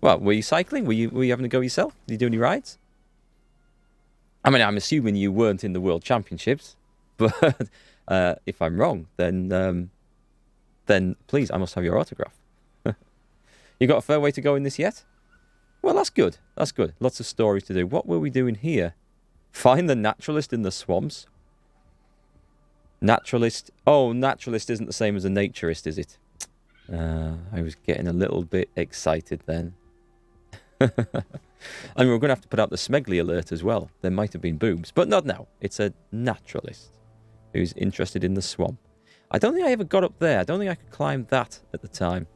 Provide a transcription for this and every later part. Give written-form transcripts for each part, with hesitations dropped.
Well, were you cycling? Were you having to go yourself? Did you do any rides? I mean, I'm assuming you weren't in the World Championships, but if I'm wrong, then please, I must have your autograph. You got a fair way to go in this yet? Well, that's good. That's good. Lots of stories to do. What were we doing here? Find the naturalist in the swamps. Naturalist. Oh, naturalist isn't the same as a naturist, is it? I was getting a little bit excited then. And we're going to have to put out the Smegly alert as well. There might have been boobs, but not now. It's a naturalist who's interested in the swamp. I don't think I ever got up there. I don't think I could climb that at the time.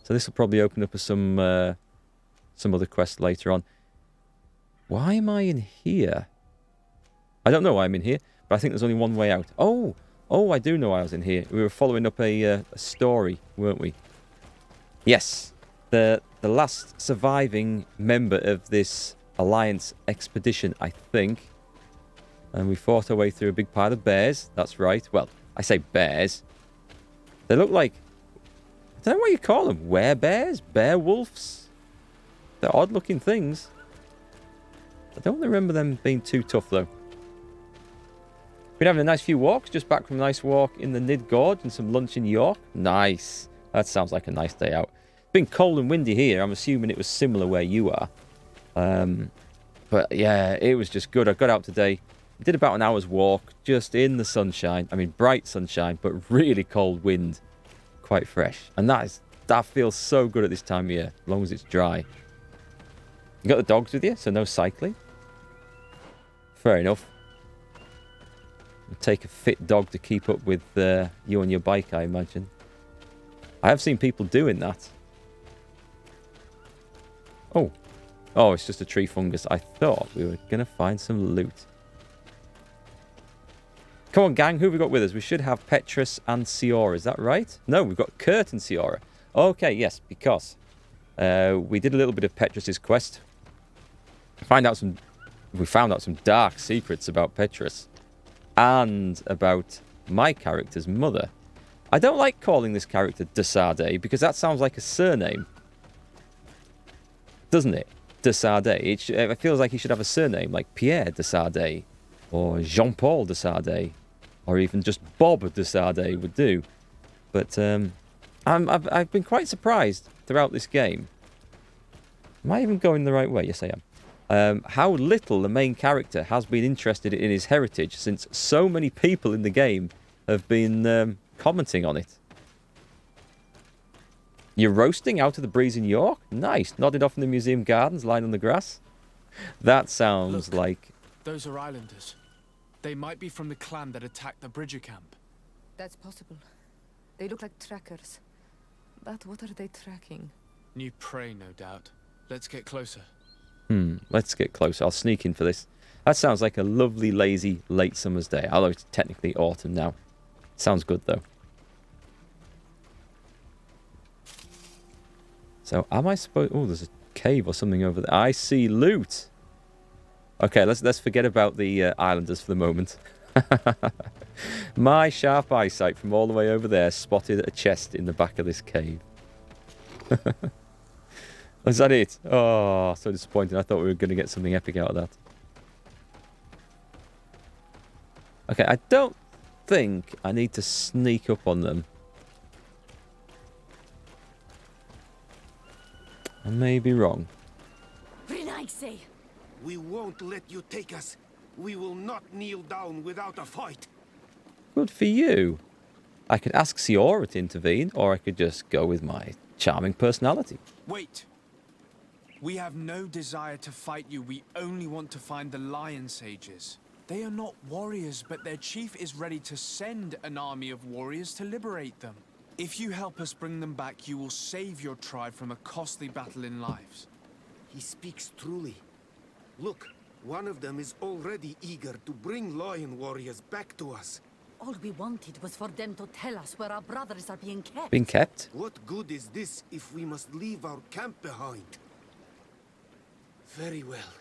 So this will probably open up some other quests later on. Why am I in here? I don't know why I'm in here, but I think there's only one way out. Oh, I do know why I was in here. We were following up a story, weren't we? Yes, the last surviving member of this Alliance expedition, I think. And we fought our way through a big pile of bears. That's right. Well, I say bears. They look like... I don't know what you call them. Werebears? Beowulfs? They're odd-looking things. I don't remember them being too tough, though. Been having a nice few walks. Just back from a nice walk in the Nid Gorge and some lunch in York. Nice. That sounds like a nice day out. Been cold and windy here. I'm assuming it was similar where you are. But yeah, it was just good. I got out today. Did about an hour's walk just in the sunshine. I mean, bright sunshine, but really cold wind. Quite fresh. And that feels so good at this time of year, as long as it's dry. You got the dogs with you, so no cycling? Fair enough. It'll take a fit dog to keep up with you on your bike, I imagine. I have seen people doing that. Oh, it's just a tree fungus. I thought we were going to find some loot. Come on, gang. Who have we got with us? We should have Petrus and Ciora. Is that right? No, we've got Kurt and Ciora. Okay, yes, because we did a little bit of Petrus's quest. We found out some dark secrets about Petrus. And about my character's mother. I don't like calling this character Desade because that sounds like a surname. Doesn't it? Desade. It feels like he should have a surname like Pierre Desade. Or Jean-Paul Desade. Or even just Bob Desade would do. But I've been quite surprised throughout this game. Am I even going the right way? Yes, I am. How little the main character has been interested in his heritage since so many people in the game have been commenting on it. You're roasting out of the breeze in York? Nice. Nodded off in the museum gardens, lying on the grass. That sounds like... Those are islanders. They might be from the clan that attacked the Bridger camp. That's possible. They look like trackers. But what are they tracking? New prey, no doubt. Let's get closer. Let's get closer. I'll sneak in for this. That sounds like a lovely, lazy, late summer's day. Although it's technically autumn now. Sounds good, though. So, am I supposed... Oh, there's a cave or something over there. I see loot. Okay, let's forget about the islanders for the moment. My sharp eyesight from all the way over there spotted a chest in the back of this cave. Is that it? Oh, so disappointing. I thought we were going to get something epic out of that. Okay, I don't think I need to sneak up on them. I may be wrong. We won't let you take us. We will not kneel down without a fight. Good for you. I could ask Ciora to intervene, or I could just go with my charming personality. Wait. We have no desire to fight you. We only want to find the Lion Sages. They are not warriors, but their chief is ready to send an army of warriors to liberate them. If you help us bring them back, you will save your tribe from a costly battle in lives. He speaks truly. Look, one of them is already eager to bring lion warriors back to us. All we wanted was for them to tell us where our brothers are being kept. Being kept? What good is this if we must leave our camp behind? Very well.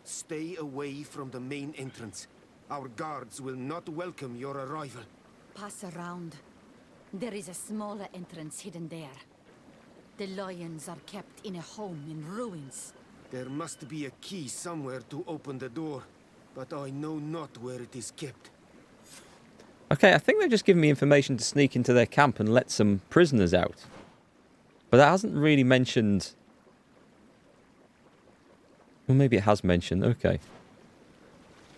Stay away from the main entrance. Our guards will not welcome your arrival. Pass around. There is a smaller entrance hidden there. The lions are kept in a home in ruins. There must be a key somewhere to open the door, but I know not where it is kept. Okay, I think they've just given me information to sneak into their camp and let some prisoners out. But that hasn't really mentioned... Well, maybe it has mentioned. Okay.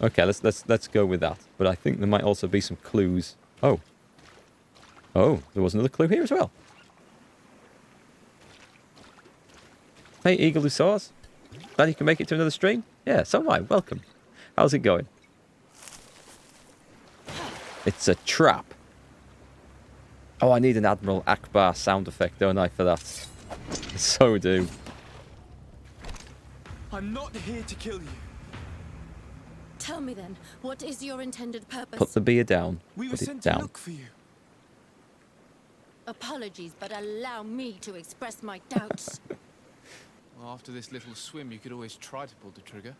Okay, let's go with that. But I think there might also be some clues. Oh. Oh, there was another clue here as well. Hey, Eagle who saw us. Glad you can make it to another stream. Yeah, so am I. Welcome. How's it going? It's a trap. Oh, I need an Admiral Akbar sound effect, don't I, for that? So do. I'm not here to kill you. Tell me then, what is your intended purpose? Put the beer down. We were Put it sent down. to look for you. Apologies, but allow me to express my doubts. Well, after this little swim, you could always try to pull the trigger.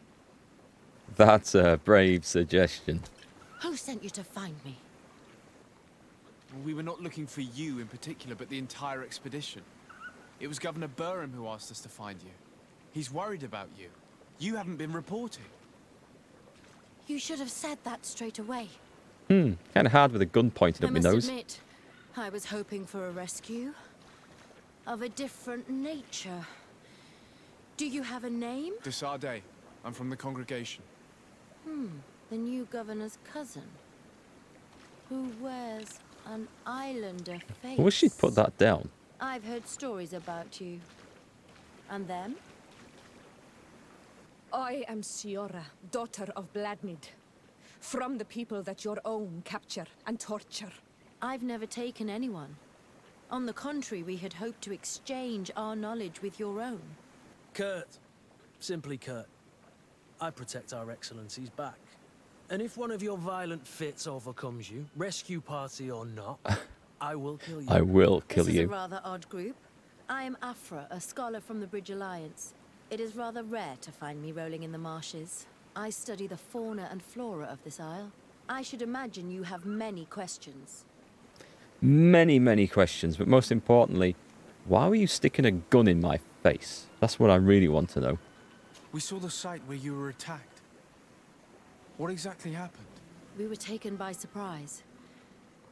That's a brave suggestion. Who sent you to find me? We were not looking for you in particular, but the entire expedition. It was Governor Burham who asked us to find you. He's worried about you. You haven't been reporting. You should have said that straight away. Kind of hard with a gun pointed I at my must nose. admit, I was hoping for a rescue of a different nature. Do you have a name? Desade. I'm from the congregation. The new governor's cousin, who wears an islander face. I wish she'd put that down. I've heard stories about you. And them? I am Siora, daughter of Bladnid, from the people that your own capture and torture. I've never taken anyone. On the contrary, we had hoped to exchange our knowledge with your own. Kurt. Simply Kurt. I protect our excellencies back. And if one of your violent fits overcomes you, rescue party or not, I will kill you. I will kill This is a you. rather odd group. I am Afra, a scholar from the Bridge Alliance. It is rather rare to find me rolling in the marshes. I study the fauna and flora of this isle. I should imagine you have many questions. Many, many questions, but most importantly, why were you sticking a gun in my face? That's what I really want to know. We saw the site where you were attacked. What exactly happened? We were taken by surprise.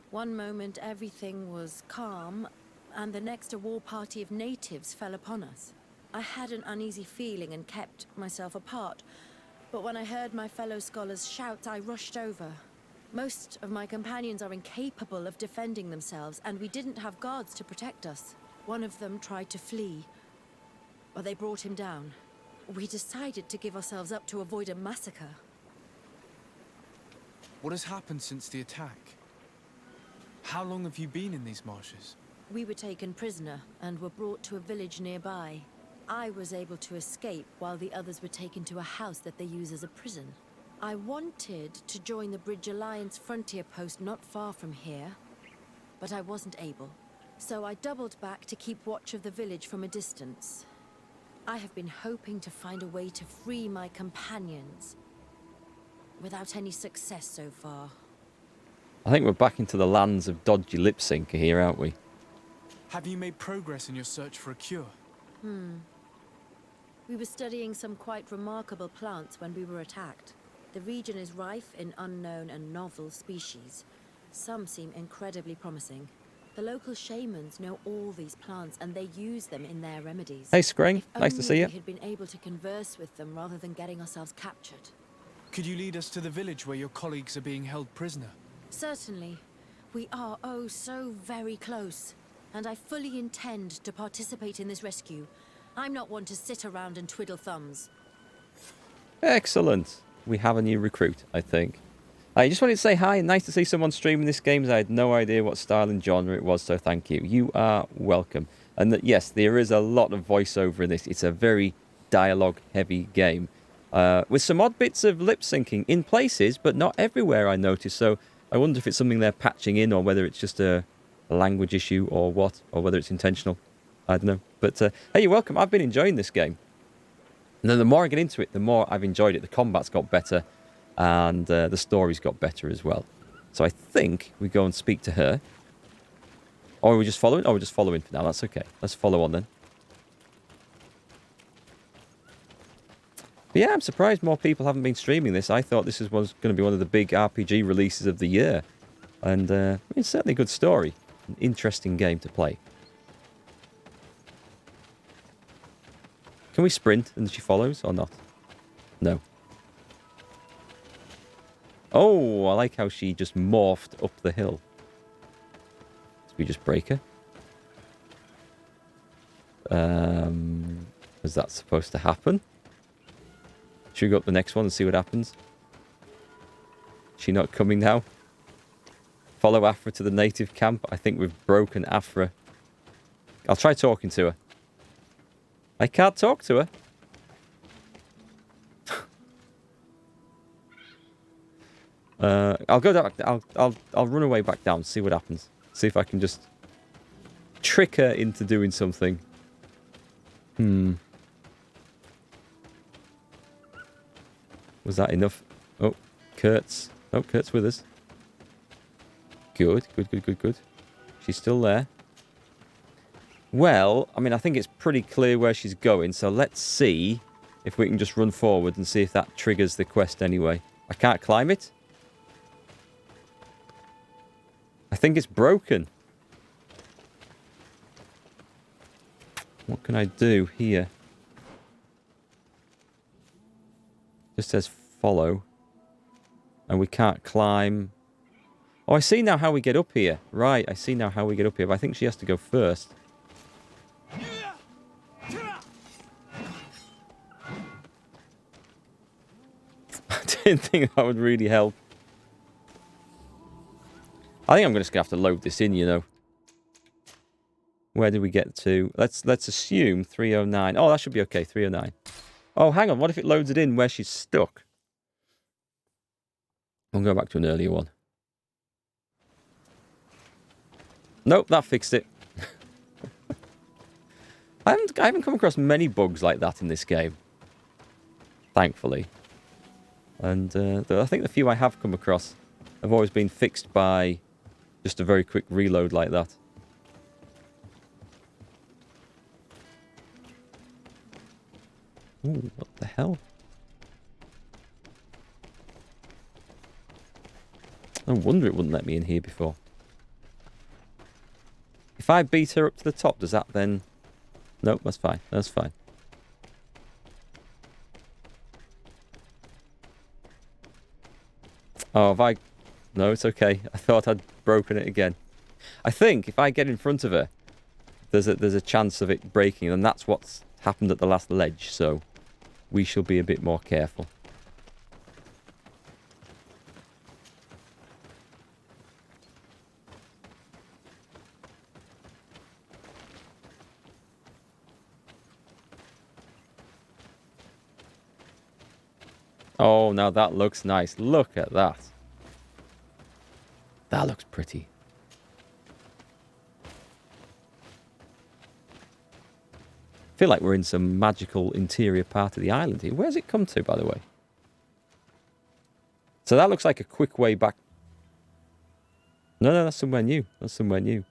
One moment everything was calm, and the next a war party of natives fell upon us. I had an uneasy feeling and kept myself apart, but when I heard my fellow scholars shout, I rushed over. Most of my companions are incapable of defending themselves, and we didn't have guards to protect us. One of them tried to flee, but they brought him down. We decided to give ourselves up to avoid a massacre. What has happened since the attack? How long have you been in these marshes? We were taken prisoner and were brought to a village nearby. I was able to escape while the others were taken to a house that they use as a prison. I wanted to join the Bridge Alliance frontier post not far from here, but I wasn't able. So I doubled back to keep watch of the village from a distance. I have been hoping to find a way to free my companions, without any success so far. I think we're back into the lands of dodgy lip syncer here, aren't we? Have you made progress in your search for a cure? We were studying some quite remarkable plants when we were attacked. The region is rife in unknown and novel species. Some seem incredibly promising. The local shamans know all these plants and they use them in their remedies. Hey, Scring. If Nice to only see you. we had been able to converse with them rather than getting ourselves captured. Could you lead us to the village where your colleagues are being held prisoner? Certainly. We are oh so very close. And I fully intend to participate in this rescue. I'm not one to sit around and twiddle thumbs. Excellent. We have a new recruit, I think. I just wanted to say hi. Nice to see someone streaming this game. I had no idea what style and genre it was, so thank you. You are welcome. And yes, there is a lot of voiceover in this. It's a very dialogue-heavy game. With some odd bits of lip syncing in places, but not everywhere, I noticed. So I wonder if it's something they're patching in, or whether it's just a language issue, or what, or whether it's intentional. I don't know. But hey, you're welcome. I've been enjoying this game. And then the more I get into it, the more I've enjoyed it. The combat's got better, and the story's got better as well. So I think we go and speak to her. Or are we just following? Oh, we're just following for now. That's okay. Let's follow on then. But yeah, I'm surprised more people haven't been streaming this. I thought was going to be one of the big RPG releases of the year. And it's certainly a good story. An interesting game to play. Can we sprint and she follows or not? No. Oh, I like how she just morphed up the hill. Did we just break her? Was that supposed to happen? Should we go up the next one and see what happens? Is she not coming now? Follow Afra to the native camp. I think we've broken Afra. I'll try talking to her. I can't talk to her. I'll go down. I'll run away back down. See what happens. See if I can just trick her into doing something. Was that enough? Oh, Kurt's. Oh, Kurt's with us. Good. She's still there. Well, I mean, I think it's pretty clear where she's going. So let's see if we can just run forward and see if that triggers the quest anyway. I can't climb it. I think it's broken. What can I do here? Just says follow. And we can't climb. Oh, I see now how we get up here. Right, I see now how we get up here. But I think she has to go first. I didn't think that would really help. I think I'm just going to have to load this in, you know. Where did we get to? Let's assume 309. Oh, that should be okay, 309. Oh, hang on. What if it loads it in where she's stuck? I'll go back to an earlier one. Nope, that fixed it. I haven't come across many bugs like that in this game. Thankfully. And I think the few I have come across have always been fixed by just a very quick reload like that. Ooh, what the hell? No wonder it wouldn't let me in here before. If I beat her up to the top, does that then... Nope, that's fine. That's fine. Oh, have I... No, it's okay. I thought I'd broken it again. I think if I get in front of her, there's a chance of it breaking, and that's what's happened at the last ledge, so we shall be a bit more careful. Oh, now that looks nice. Look at that. That looks pretty. I feel like we're in some magical interior part of the island here. Where's it come to, by the way? So that looks like a quick way back. No, that's somewhere new. That's somewhere new.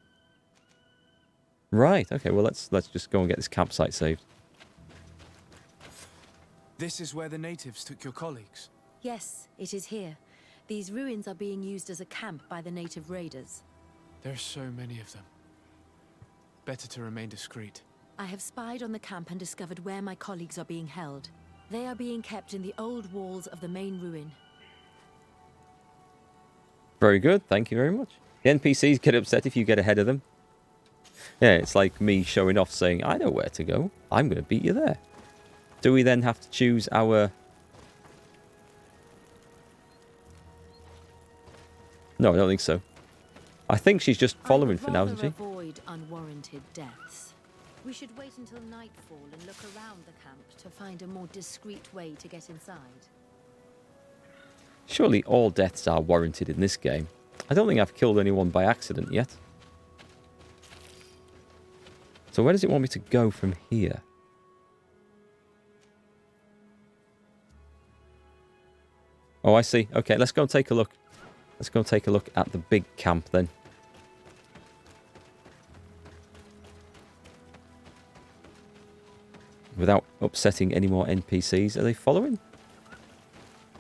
Right, okay, well, let's just go and get this campsite saved. This is where the natives took your colleagues. Yes, it is here. These ruins are being used as a camp by the native raiders. There are so many of them. Better to remain discreet. I have spied on the camp and discovered where my colleagues are being held. They are being kept in the old walls of the main ruin. Very good, thank you very much. The NPCs get upset if you get ahead of them. Yeah, it's like me showing off saying, I know where to go. I'm going to beat you there. Do we then have to choose our... No, I don't think so. I think she's just following for now, isn't she? Avoid unwarranted deaths. We should wait until nightfall and look around the camp to find a more discreet way to get inside. Surely all deaths are warranted in this game. I don't think I've killed anyone by accident yet. So where does it want me to go from here? Oh, I see. Okay, let's go and take a look. Let's go and take a look at the big camp then. without upsetting any more NPCs. Are they following?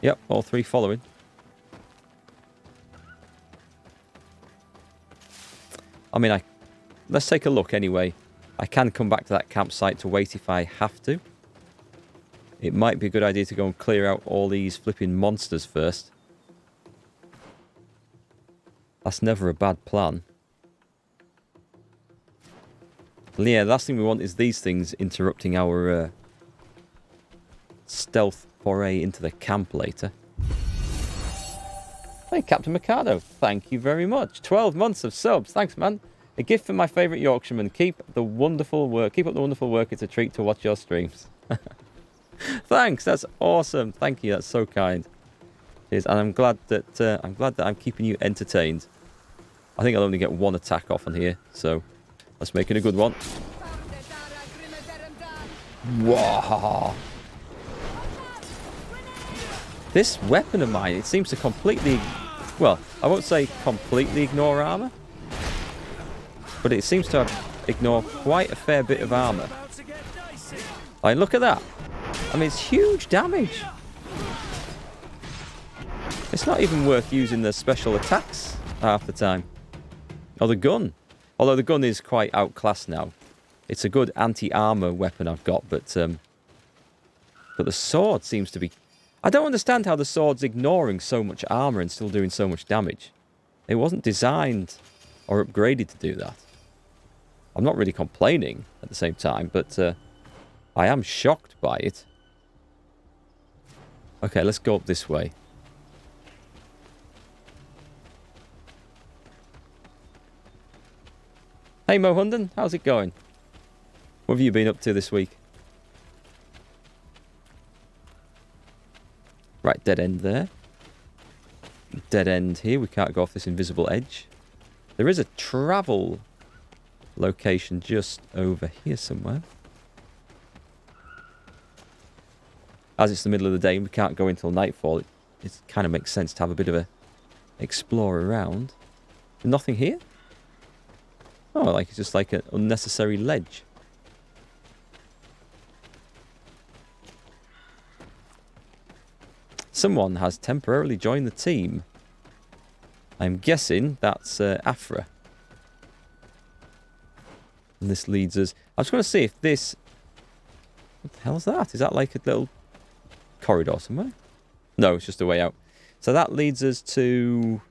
Yep, all 3 following. I mean, let's take a look anyway. I can come back to that campsite to wait if I have to. It might be a good idea to go and clear out all these flipping monsters first. That's never a bad plan. Yeah, the last thing we want is these things interrupting our stealth foray into the camp later. Hey, Captain Mikado, thank you very much. 12 months of subs. Thanks, man. A gift from my favourite Yorkshireman. Keep up the wonderful work. It's a treat to watch your streams. Thanks, that's awesome. Thank you, that's so kind. Cheers. And I'm glad that I'm keeping you entertained. I think I'll only get 1 attack off on here, so let's make it a good one. Wow. This weapon of mine, it seems to completely... Well, I won't say completely ignore armor, but it seems to ignore quite a fair bit of armor. Like, look at that. I mean, it's huge damage. It's not even worth using the special attacks half the time. Or the gun. Although the gun is quite outclassed now. It's a good anti-armor weapon I've got, but the sword seems to be... I don't understand how the sword's ignoring so much armor and still doing so much damage. It wasn't designed or upgraded to do that. I'm not really complaining at the same time, but I am shocked by it. Okay, let's go up this way. Hey Mo Hunden, how's it going? What have you been up to this week? Right, dead end there. Dead end here. We can't go off this invisible edge. There is a travel location just over here somewhere. As it's the middle of the day and we can't go until nightfall, it kind of makes sense to have a bit of a explore around. Nothing here? Oh, like it's just like an unnecessary ledge. Someone has temporarily joined the team. I'm guessing that's Afra. And this leads us... I was going to see if this... What the hell is that? Is that like a little corridor somewhere? No, it's just a way out. So that leads us to...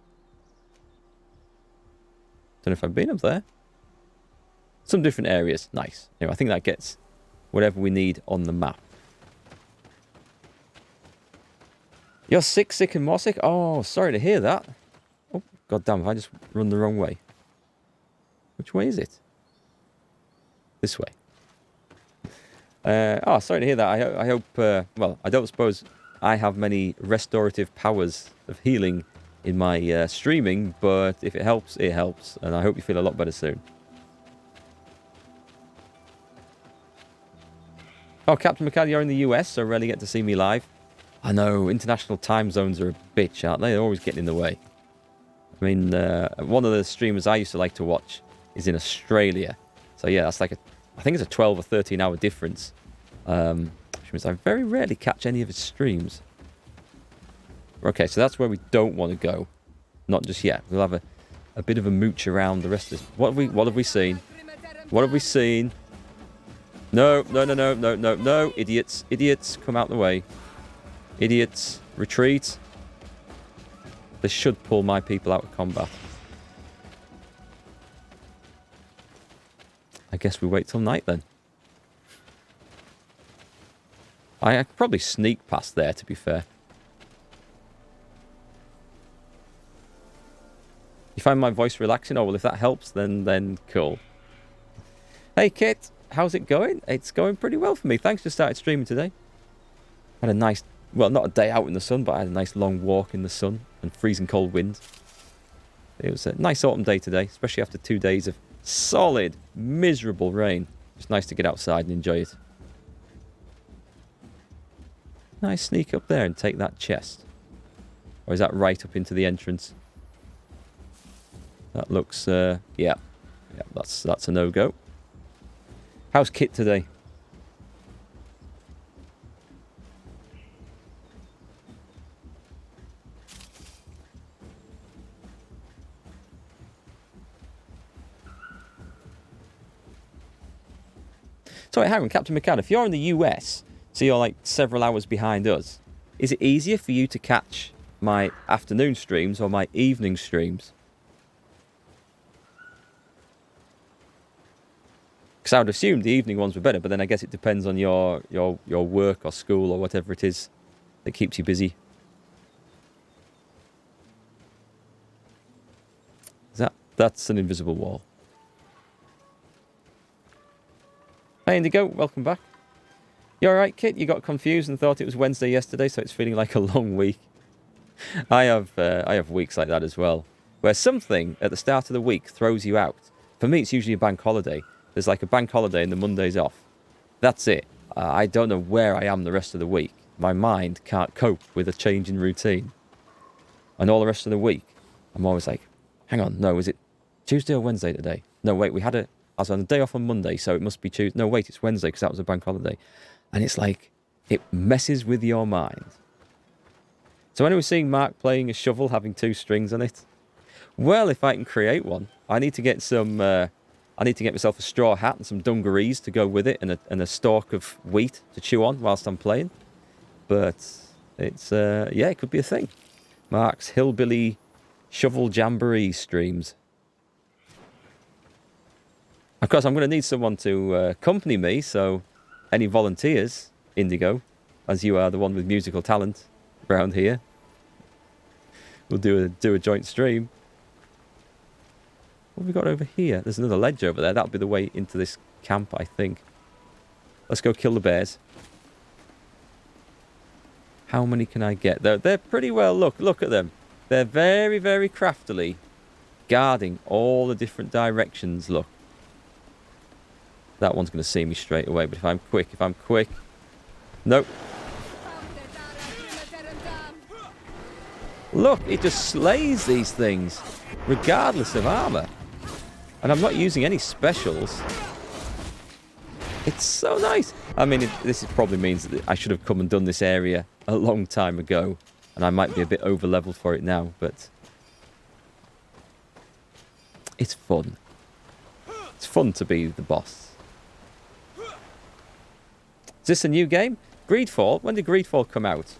Don't know if I've been up there. Some different areas. Nice. Anyway, I think that gets whatever we need on the map. You're sick and more sick? Oh, sorry to hear that. Oh, god damn, if I just run the wrong way. Which way is it? This way. Oh, sorry to hear that. I hope, well, I don't suppose I have many restorative powers of healing in my streaming, but if it helps, it helps. And I hope you feel a lot better soon. Oh, Captain McCall, you're in the US, so rarely get to see me live. I know, international time zones are a bitch, aren't they? They're always getting in the way. I mean, one of the streamers I used to like to watch is in Australia. So yeah, that's like I think it's a 12 or 13 hour difference. Which means I very rarely catch any of his streams. Okay, so that's where we don't want to go. Not just yet. We'll have a bit of a mooch around the rest of this. What have we seen? What have we seen? No, no, no, no, no, no, no. Idiots. Idiots, come out the way. Idiots, retreat. This should pull my people out of combat. I guess we wait till night then. I could probably sneak past there, to be fair. You find my voice relaxing? Oh, well, if that helps, then cool. Hey, Kit. How's it going? It's going pretty well for me. Thanks for starting streaming today. Had a nice... Well, not a day out in the sun, but I had a nice long walk in the sun and freezing cold wind. It was a nice autumn day today, especially after 2 days of solid, miserable rain. It's nice to get outside and enjoy it. Nice sneak up there and take that chest. Or is that right up into the entrance? That looks, yeah, that's a no-go. How's Kit today? Sorry, hang on, Captain McCann. If you're in the US, so you're like several hours behind us, is it easier for you to catch my afternoon streams or my evening streams? Because I would assume the evening ones were better, but then I guess it depends on your work or school or whatever it is that keeps you busy. That's an invisible wall. Hey Indigo, welcome back. You alright, Kit? You got confused and thought it was Wednesday yesterday, so it's feeling like a long week. I have weeks like that as well, where something at the start of the week throws you out. For me, it's usually a bank holiday. There's like a bank holiday and the Monday's off. That's it. I don't know where I am the rest of the week. My mind can't cope with a change in routine. And all the rest of the week, I'm always like, hang on, no, is it Tuesday or Wednesday today? No, wait, I was on a day off on Monday, so it must be Tuesday. No, wait, it's Wednesday because that was a bank holiday. And it's like, it messes with your mind. So when I was seeing Mark playing a shovel, having 2 strings on it, well, if I can create one, I need to get some, I need to get myself a straw hat and some dungarees to go with it and a stalk of wheat to chew on whilst I'm playing. But it's, yeah, it could be a thing. Mark's hillbilly shovel jamboree streams. Of course, I'm going to need someone to accompany me, so any volunteers, Indigo, as you are the one with musical talent around here, we'll do a joint stream. What have we got over here? There's another ledge over there. That'll be the way into this camp, I think. Let's go kill the bears. How many can I get? They're pretty well, look at them. They're very, very craftily guarding all the different directions, look. That one's going to see me straight away, but if I'm quick... Nope. Look, it just slays these things, regardless of armor. And I'm not using any specials. It's so nice. I mean, this probably means that I should have come and done this area a long time ago. And I might be a bit over-leveled for it now, but... it's fun. It's fun to be the boss. Is this a new game? Greedfall? When did Greedfall come out?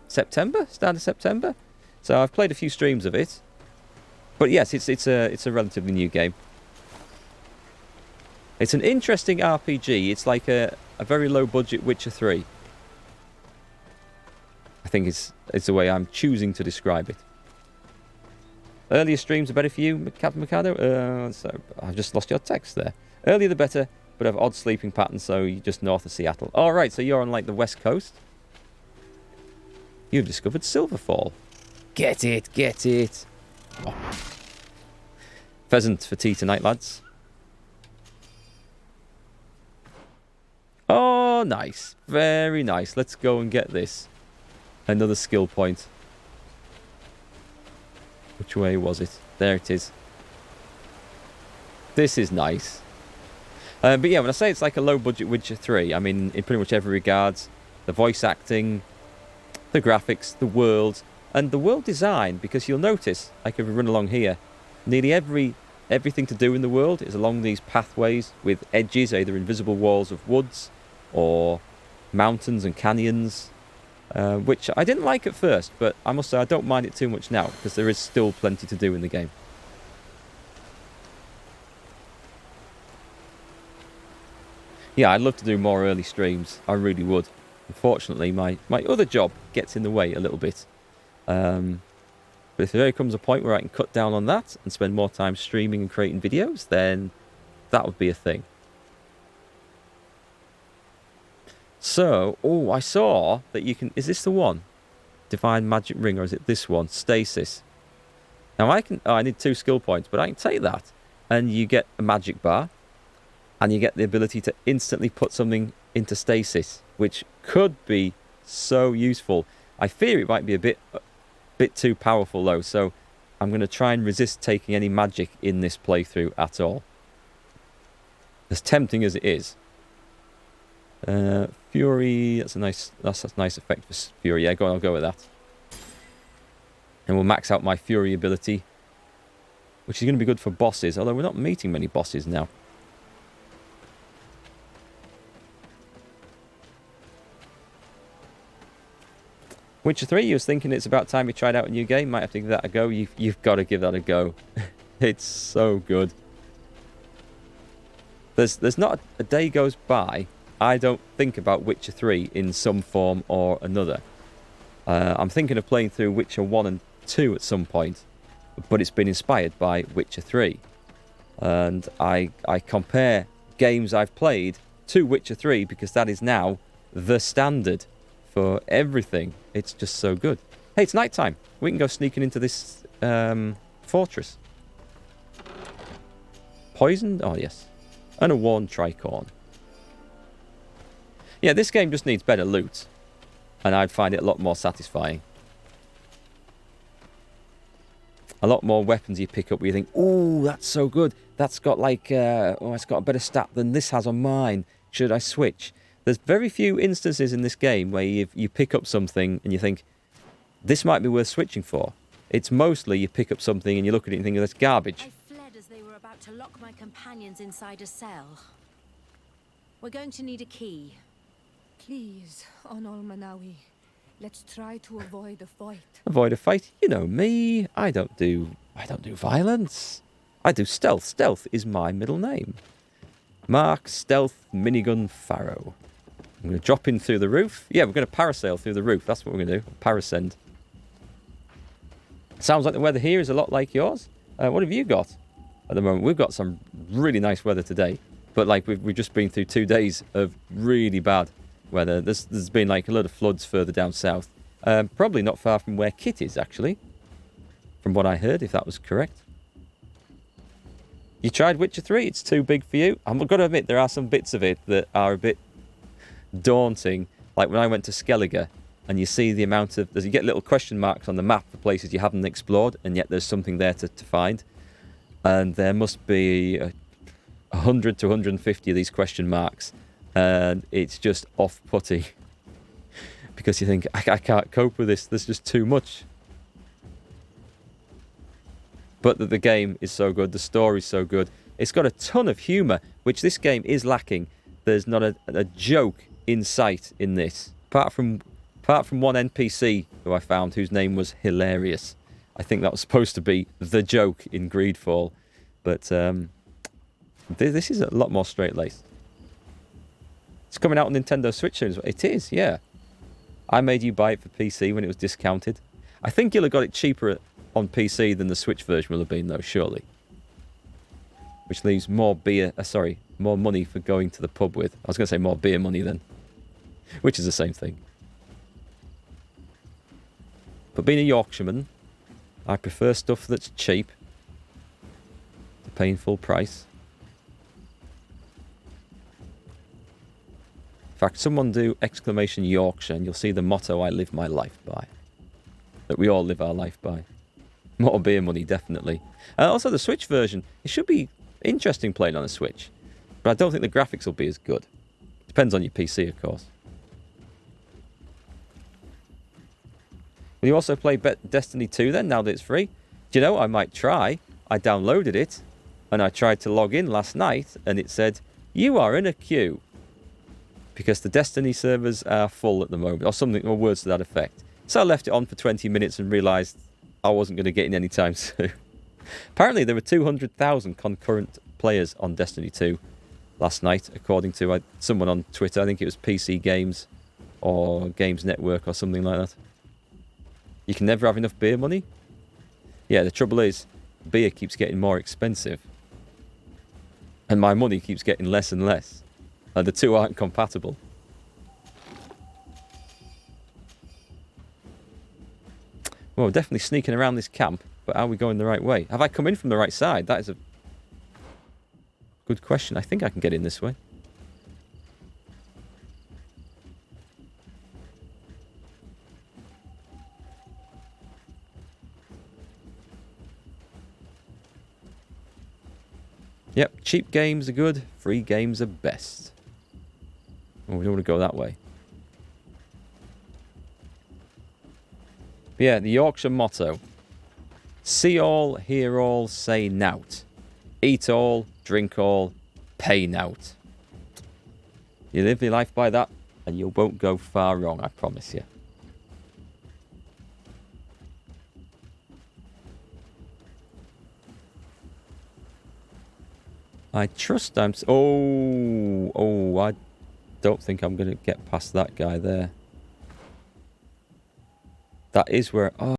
September? Start of September? So I've played a few streams of it. But yes, it's a relatively new game. It's an interesting RPG. It's like a very low-budget Witcher 3. I think it's the way I'm choosing to describe it. Earlier streams are better for you, Captain Mikado? So I've just lost your text there. Earlier the better, but have odd sleeping patterns, so you're just north of Seattle. All right, so you're on like the west coast. You've discovered Silverfall. Get it, get it. Oh. Pheasant for tea tonight, lads. Oh, nice. Very nice. Let's go and get this. Another skill point. Which way was it? There it is. This is nice. But yeah, when I say it's like a low-budget Witcher 3, I mean in pretty much every regards. The voice acting, the graphics, the world, and the world design, because you'll notice, like if we run along here, nearly everything to do in the world is along these pathways with edges, either invisible walls of woods or mountains and canyons, which I didn't like at first, but I must say I don't mind it too much now, because there is still plenty to do in the game. Yeah, I'd love to do more early streams. I really would. Unfortunately, my other job gets in the way a little bit. But if there comes a point where I can cut down on that and spend more time streaming and creating videos, then that would be a thing. So, oh, I saw that you can... Is this the one? Divine Magic Ring, or is it this one? Stasis. Now, I can... Oh, I need 2 skill points, but I can take that. And you get a magic bar. And you get the ability to instantly put something into stasis, which could be so useful. I fear it might be a bit too powerful, though, so I'm going to try and resist taking any magic in this playthrough at all. As tempting as it is. Fury, that's a nice effect for Fury. Yeah, go on, I'll go with that. And we'll max out my Fury ability, which is going to be good for bosses, although we're not meeting many bosses now. Witcher 3, you was thinking it's about time you tried out a new game. Might have to give that a go. You've got to give that a go. It's so good. There's not a day goes by I don't think about Witcher 3 in some form or another. I'm thinking of playing through Witcher 1 and 2 at some point, but it's been inspired by Witcher 3. And I compare games I've played to Witcher 3 because that is now the standard for everything. It's just so good. Hey, it's night time. We can go sneaking into this fortress. Poisoned? Oh, yes. And a worn tricorn. Yeah, this game just needs better loot. And I'd find it a lot more satisfying. A lot more weapons you pick up where you think, ooh, that's so good. That's got like, it's got a better stat than this has on mine. Should I switch? There's very few instances in this game where you pick up something and you think, this might be worth switching for. It's mostly you pick up something and you look at it and think, that's garbage. I fled as they were about to lock my companions inside a cell. We're going to need a key. Please, Onol Manawi, let's try to avoid a fight. Avoid a fight? You know me. I don't do violence. I do stealth. Stealth is my middle name. Mark Stealth Minigun Pharaoh. I'm going to drop in through the roof. Yeah, we're going to parasail through the roof. That's what we're going to do. Parascend. Sounds like the weather here is a lot like yours. What have you got at the moment? We've got some really nice weather today. But like we've just been through 2 days of really bad weather. There's been like a lot of floods further down south. Probably not far from where Kit is, actually. From what I heard, if that was correct. You tried Witcher 3? It's too big for you? I'm going to admit, there are some bits of it that are a bit daunting. Like when I went to Skellige, and you see the amount of... You get little question marks on the map for places you haven't explored, and yet there's something there to find. And there must be 100 to 150 of these question marks. And it's just off-putting. Because you think, I can't cope with this. There's just too much. But the game is so good. The story's so good. It's got a ton of humour, which this game is lacking. There's not a joke in sight in this. Apart from one NPC who I found, whose name was Hilarious. I think that was supposed to be the joke in Greedfall. But this is a lot more straight-laced. It's coming out on Nintendo Switch soon. It is, yeah. I made you buy it for PC when it was discounted. I think you'll have got it cheaper on PC than the Switch version will have been, though, surely. Which leaves more more money for going to the pub with. I was going to say more beer money then. Which is the same thing. But being a Yorkshireman, I prefer stuff that's cheap to paying full price. In fact, someone do exclamation Yorkshire and you'll see the motto I live my life by. That we all live our life by. More beer money, definitely. Also, the Switch version, it should be interesting playing on a Switch. But I don't think the graphics will be as good. Depends on your PC, of course. Will you also play Destiny 2 then, now that it's free? Do you know, I might try. I downloaded it, and I tried to log in last night, and it said, you are in a queue. Because the Destiny servers are full at the moment, or something, or words to that effect. So I left it on for 20 minutes and realised I wasn't going to get in any time soon. Apparently there were 200,000 concurrent players on Destiny 2 last night, according to someone on Twitter. I think it was PC Games or Games Network or something like that. You can never have enough beer money? Yeah, the trouble is, beer keeps getting more expensive. And my money keeps getting less and less. And the two aren't compatible. Well, we're definitely sneaking around this camp, but are we going the right way? Have I come in from the right side? That is a good question. I think I can get in this way. Yep, cheap games are good, free games are best. Oh, we don't want to go that way. But yeah, the Yorkshire motto. See all, hear all, say nout. Eat all, drink all, pay nout. You live your life by that, and you won't go far wrong, I promise you. I trust I'm... Oh, I don't think I'm going to get past that guy there. That is where... Oh.